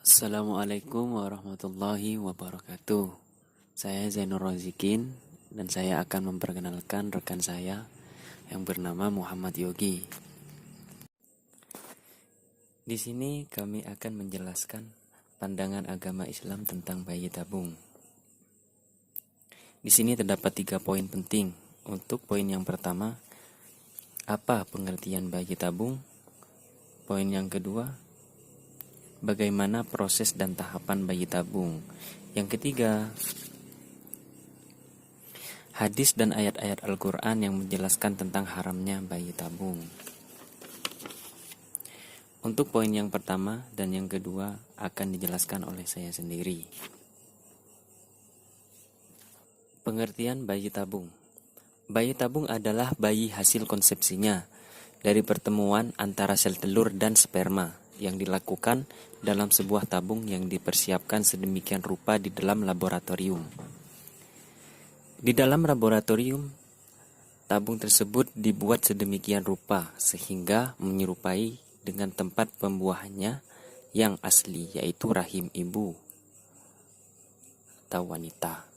Assalamualaikum warahmatullahi wabarakatuh. Saya Zainur Rozikin dan saya akan memperkenalkan rekan saya yang bernama Muhammad Yogi. Di sini kami akan menjelaskan pandangan agama Islam tentang bayi tabung. Di sini terdapat 3 poin penting. Untuk poin yang pertama, apa pengertian bayi tabung? Poin yang kedua, bagaimana proses dan tahapan bayi tabung? Yang ketiga, hadis dan ayat-ayat Al-Quran yang menjelaskan tentang haramnya bayi tabung. Untuk poin yang pertama dan yang kedua akan dijelaskan oleh saya sendiri. Pengertian bayi tabung. Bayi tabung adalah bayi hasil konsepsinya dari pertemuan antara sel telur dan sperma yang dilakukan dalam sebuah tabung yang dipersiapkan sedemikian rupa di dalam laboratorium. Di dalam laboratorium, tabung tersebut dibuat sedemikian rupa sehingga menyerupai dengan tempat pembuahannya yang asli, yaitu rahim ibu atau wanita.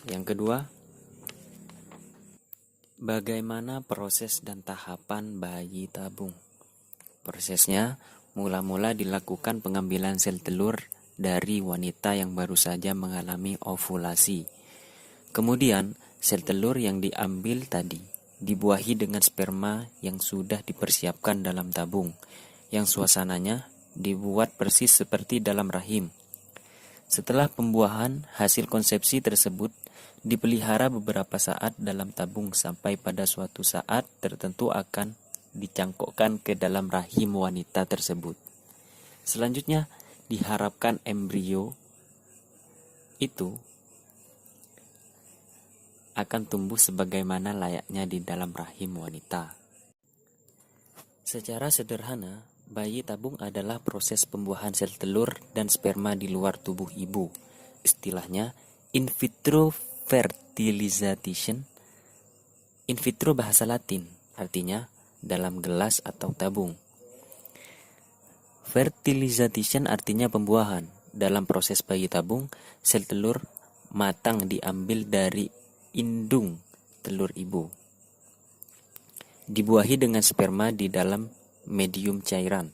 Yang kedua, bagaimana proses dan tahapan bayi tabung? Prosesnya mula-mula dilakukan pengambilan sel telur dari wanita yang baru saja mengalami ovulasi. Kemudian, sel telur yang diambil tadi dibuahi dengan sperma yang sudah dipersiapkan dalam tabung, yang suasananya dibuat persis seperti dalam rahim. Setelah pembuahan, hasil konsepsi tersebut dipelihara beberapa saat dalam tabung sampai pada suatu saat tertentu akan dicangkokkan ke dalam rahim wanita tersebut. Selanjutnya, diharapkan embrio itu akan tumbuh sebagaimana layaknya di dalam rahim wanita. Secara sederhana, bayi tabung adalah proses pembuahan sel telur dan sperma di luar tubuh ibu. Istilahnya in vitro fertilization. In vitro bahasa Latin, artinya dalam gelas atau tabung. Fertilization artinya pembuahan. Dalam proses bayi tabung, sel telur matang diambil dari indung telur ibu. Dibuahi dengan sperma di dalam medium cairan.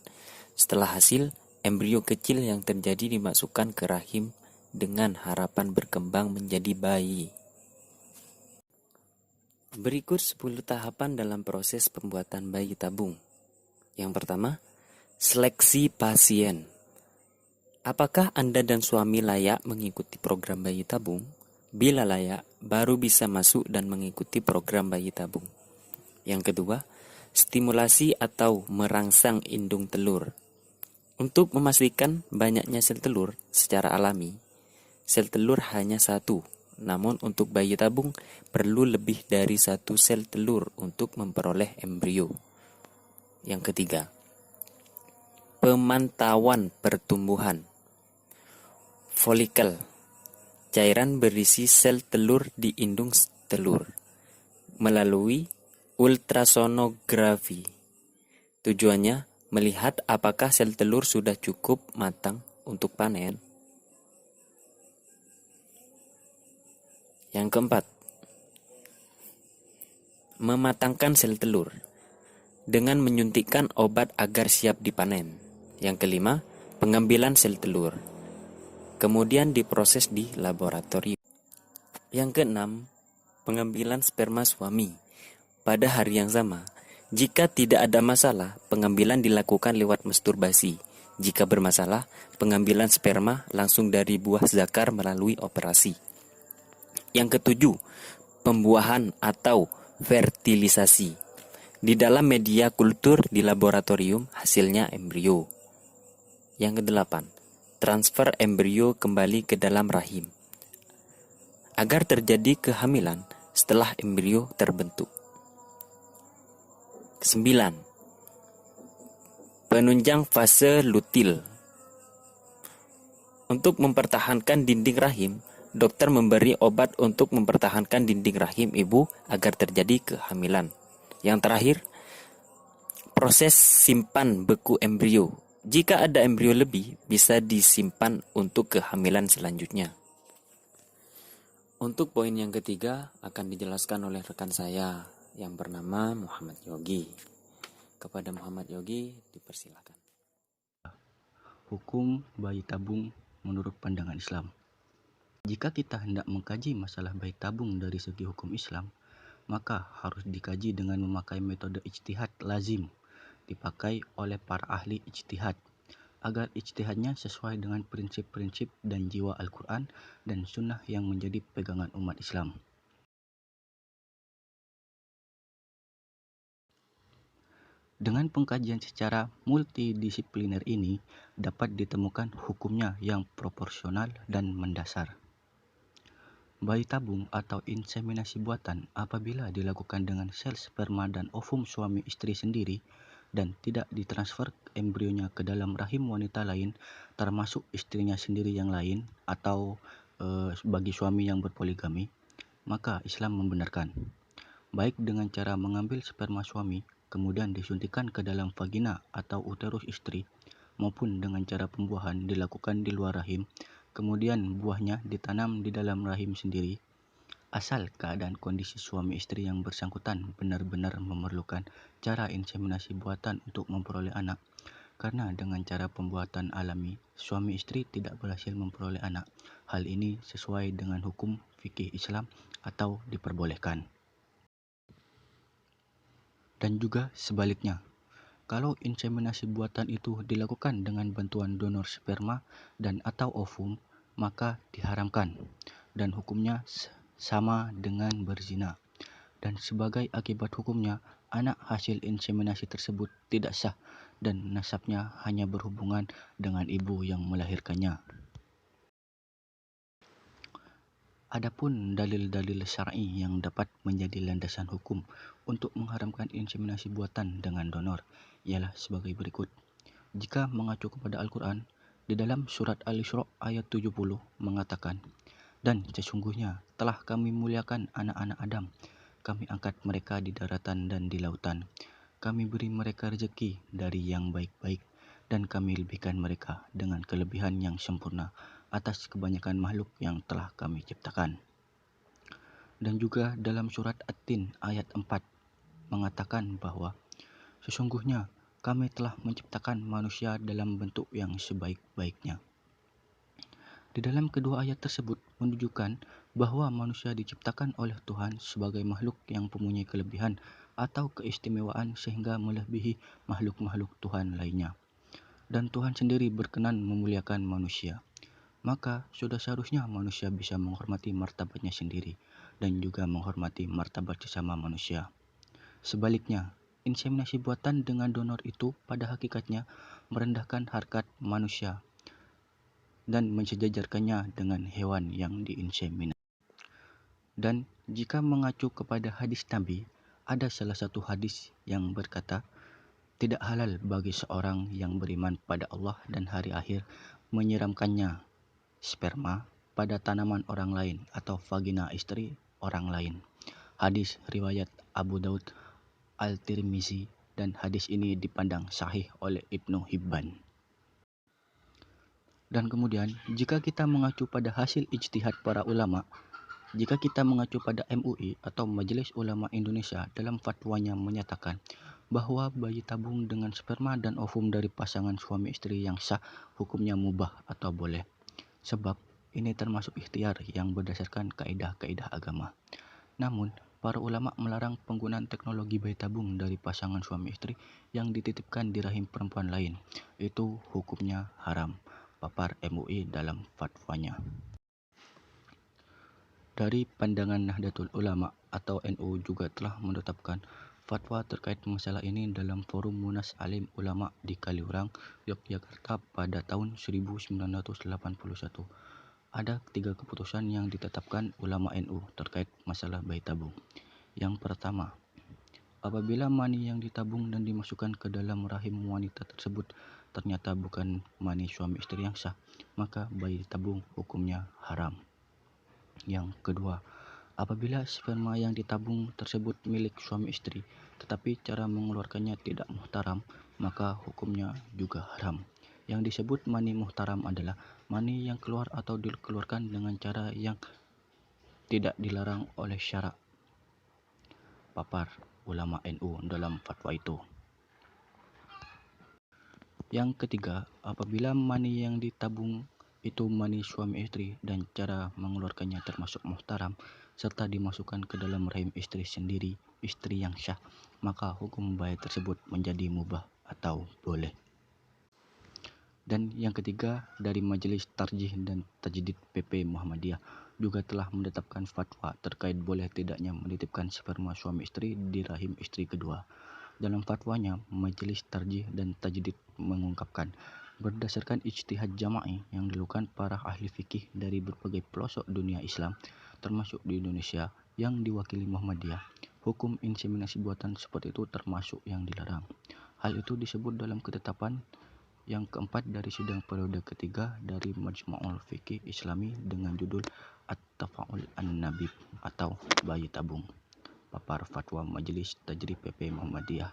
Setelah hasil, embrio kecil yang terjadi dimasukkan ke rahim dengan harapan berkembang menjadi bayi. Berikut 10 tahapan dalam proses pembuatan bayi tabung. Yang pertama, seleksi pasien. Apakah Anda dan suami layak mengikuti program bayi tabung? Bila layak, baru bisa masuk dan mengikuti program bayi tabung. Yang kedua, stimulasi atau merangsang indung telur. Untuk memastikan banyaknya sel telur secara alami, sel telur hanya satu, namun untuk bayi tabung perlu lebih dari satu sel telur untuk memperoleh embrio. Yang ketiga, pemantauan pertumbuhan. Folikel, cairan berisi sel telur di indung telur, melalui ultrasonografi. Tujuannya melihat apakah sel telur sudah cukup matang untuk panen. Yang keempat, mematangkan sel telur dengan menyuntikkan obat agar siap dipanen. Yang kelima, pengambilan sel telur, kemudian diproses di laboratorium. Yang keenam, pengambilan sperma suami pada hari yang sama. Jika tidak ada masalah, pengambilan dilakukan lewat masturbasi. Jika bermasalah, pengambilan sperma langsung dari buah zakar melalui operasi. Yang ketujuh, pembuahan atau fertilisasi. Di dalam media kultur di laboratorium, hasilnya embrio. Yang kedelapan, transfer embrio kembali ke dalam rahim agar terjadi kehamilan setelah embrio terbentuk. 9. Penunjang fase luteal. Untuk mempertahankan dinding rahim, dokter memberi obat untuk mempertahankan dinding rahim ibu agar terjadi kehamilan. Yang terakhir, proses simpan beku embrio. Jika ada embrio lebih, bisa disimpan untuk kehamilan selanjutnya. Untuk poin yang ketiga akan dijelaskan oleh rekan saya yang bernama Muhammad Yogi. Kepada Muhammad Yogi, dipersilakan. Hukum bayi tabung menurut pandangan Islam. Jika kita hendak mengkaji masalah bayi tabung dari segi hukum Islam, maka harus dikaji dengan memakai metode ijtihad lazim dipakai oleh para ahli ijtihad agar ijtihadnya sesuai dengan prinsip-prinsip dan jiwa Al-Quran dan Sunnah yang menjadi pegangan umat Islam. Dengan pengkajian secara multidisipliner ini dapat ditemukan hukumnya yang proporsional dan mendasar. Bayi tabung atau inseminasi buatan apabila dilakukan dengan sel sperma dan ovum suami istri sendiri dan tidak ditransfer embrionya ke dalam rahim wanita lain termasuk istrinya sendiri yang lain atau bagi suami yang berpoligami, maka Islam membenarkan. Baik dengan cara mengambil sperma suami kemudian disuntikkan ke dalam vagina atau uterus istri maupun dengan cara pembuahan dilakukan di luar rahim, kemudian buahnya ditanam di dalam rahim sendiri, asal keadaan kondisi suami istri yang bersangkutan benar-benar memerlukan cara inseminasi buatan untuk memperoleh anak. Karena dengan cara pembuatan alami, suami istri tidak berhasil memperoleh anak. Hal ini sesuai dengan hukum fikih Islam atau diperbolehkan. Dan juga sebaliknya, kalau inseminasi buatan itu dilakukan dengan bantuan donor sperma dan atau ovum, maka diharamkan dan hukumnya sama dengan berzina. Dan sebagai akibat hukumnya, anak hasil inseminasi tersebut tidak sah dan nasabnya hanya berhubungan dengan ibu yang melahirkannya. Adapun dalil-dalil syar'i yang dapat menjadi landasan hukum untuk mengharamkan inseminasi buatan dengan donor ialah sebagai berikut. Jika mengacu kepada Al-Quran, di dalam surat Al-Isra ayat 70 mengatakan, "Dan sesungguhnya telah kami muliakan anak-anak Adam, kami angkat mereka di daratan dan di lautan. Kami beri mereka rezeki dari yang baik-baik dan kami lebihkan mereka dengan kelebihan yang sempurna atas kebanyakan makhluk yang telah kami ciptakan." Dan juga dalam surat At-Tin ayat 4 mengatakan bahwa sesungguhnya kami telah menciptakan manusia dalam bentuk yang sebaik-baiknya. Di dalam kedua ayat tersebut menunjukkan bahwa manusia diciptakan oleh Tuhan sebagai makhluk yang mempunyai kelebihan atau keistimewaan sehingga melebihi makhluk-makhluk Tuhan lainnya. Dan Tuhan sendiri berkenan memuliakan manusia. Maka sudah seharusnya manusia bisa menghormati martabatnya sendiri dan juga menghormati martabat sesama manusia. Sebaliknya, inseminasi buatan dengan donor itu pada hakikatnya merendahkan harkat manusia dan mensejajarkannya dengan hewan yang diinseminasi. Dan jika mengacu kepada hadis Nabi, ada salah satu hadis yang berkata, tidak halal bagi seorang yang beriman pada Allah dan hari akhir menyiramkannya sperma pada tanaman orang lain atau vagina istri orang lain. Hadis riwayat Abu Daud, Al-Tirmizi, dan hadis ini dipandang sahih oleh Ibnu Hibban. Dan kemudian jika kita mengacu pada hasil ijtihad para ulama, jika kita mengacu pada MUI atau Majelis Ulama Indonesia dalam fatwanya menyatakan bahwa bayi tabung dengan sperma dan ovum dari pasangan suami istri yang sah hukumnya mubah atau boleh. Sebab ini termasuk ikhtiar yang berdasarkan kaidah-kaidah agama. Namun, para ulama melarang penggunaan teknologi bayi tabung dari pasangan suami istri yang dititipkan di rahim perempuan lain. Itu hukumnya haram, papar MUI dalam fatwanya. Dari pandangan Nahdlatul Ulama atau NU juga telah menetapkan fatwa terkait masalah ini dalam forum Munas Alim Ulama di Kaliurang, Yogyakarta pada tahun 1981. Ada 3 keputusan yang ditetapkan ulama NU terkait masalah bayi tabung. Yang pertama, apabila mani yang ditabung dan dimasukkan ke dalam rahim wanita tersebut ternyata bukan mani suami istri yang sah, maka bayi tabung hukumnya haram. Yang kedua, apabila sperma yang ditabung tersebut milik suami istri tetapi cara mengeluarkannya tidak muhtaram, maka hukumnya juga haram. Yang disebut mani muhtaram adalah mani yang keluar atau dikeluarkan dengan cara yang tidak dilarang oleh syarak, papar ulama NU dalam fatwa itu. Yang ketiga, apabila mani yang ditabung itu mani suami istri dan cara mengeluarkannya termasuk muhtaram serta dimasukkan ke dalam rahim istri sendiri, istri yang syah, maka hukum bayi tersebut menjadi mubah atau boleh. Dan yang ketiga, dari Majelis Tarjih dan Tajdid PP Muhammadiyah juga telah menetapkan fatwa terkait boleh tidaknya menitipkan sperma suami istri di rahim istri kedua. Dalam fatwanya, Majelis Tarjih dan Tajdid mengungkapkan, berdasarkan ijtihad jama'i yang dilakukan para ahli fikih dari berbagai pelosok dunia Islam, termasuk di Indonesia yang diwakili Muhammadiyah, hukum inseminasi buatan seperti itu termasuk yang dilarang. Hal itu disebut dalam ketetapan yang keempat dari sidang periode ketiga dari Majma'ul Fikih Islami dengan judul At-Tafa'ul An-Nabib atau bayi tabung, papar fatwa Majelis Tajrid PP Muhammadiyah.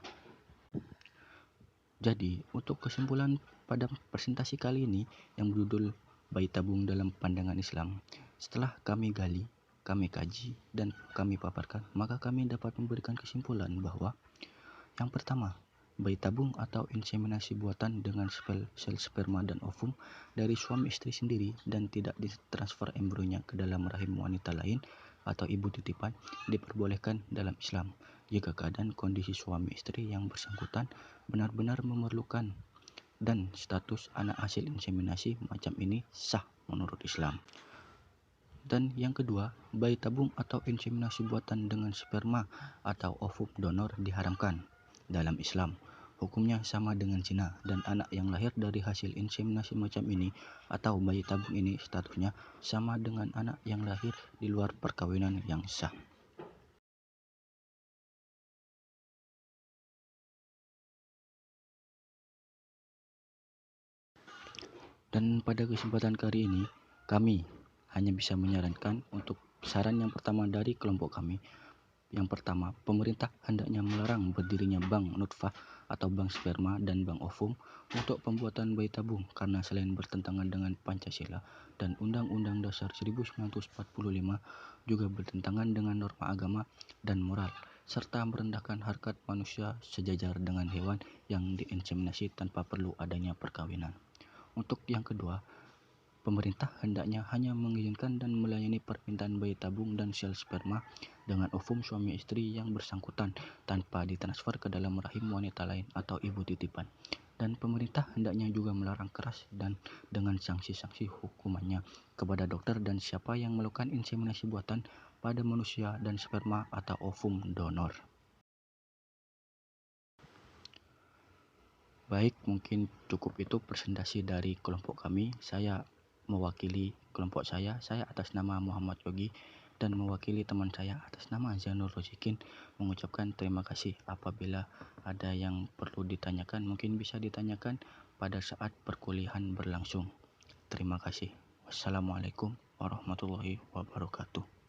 Jadi, untuk kesimpulan pada presentasi kali ini yang berjudul bayi tabung dalam pandangan Islam, setelah kami gali, kami kaji, dan kami paparkan, maka kami dapat memberikan kesimpulan bahwa yang pertama, bayi tabung atau inseminasi buatan dengan sel sperma dan ovum dari suami istri sendiri dan tidak ditransfer embrionya ke dalam rahim wanita lain atau ibu titipan diperbolehkan dalam Islam jika keadaan kondisi suami istri yang bersangkutan benar-benar memerlukan dan status anak hasil inseminasi macam ini sah menurut Islam. Dan yang kedua, bayi tabung atau inseminasi buatan dengan sperma atau ovum donor diharamkan dalam Islam. Hukumnya sama dengan zina dan anak yang lahir dari hasil inseminasi macam ini atau bayi tabung ini statusnya sama dengan anak yang lahir di luar perkawinan yang sah. Dan pada kesempatan kali ini, kami hanya bisa menyarankan untuk saran yang pertama dari kelompok kami. Yang pertama, pemerintah hendaknya melarang berdirinya bank nutfah atau bank sperma dan bank ovum untuk pembuatan bayi tabung karena selain bertentangan dengan Pancasila dan Undang-Undang Dasar 1945 juga bertentangan dengan norma agama dan moral serta merendahkan harkat manusia sejajar dengan hewan yang diinseminasi tanpa perlu adanya perkawinan. Untuk yang kedua, pemerintah hendaknya hanya mengizinkan dan melayani permintaan bayi tabung dan sel sperma dengan ovum suami istri yang bersangkutan tanpa ditransfer ke dalam rahim wanita lain atau ibu titipan. Dan pemerintah hendaknya juga melarang keras dan dengan sanksi-sanksi hukumannya kepada dokter dan siapa yang melakukan inseminasi buatan pada manusia dan sperma atau ovum donor. Baik, mungkin cukup itu presentasi dari kelompok kami. Saya mewakili kelompok saya atas nama Muhammad Yogi dan mewakili teman saya atas nama Zainul Rozikin mengucapkan terima kasih. Apabila ada yang perlu ditanyakan, mungkin bisa ditanyakan pada saat perkuliahan berlangsung. Terima kasih. Wassalamualaikum warahmatullahi wabarakatuh.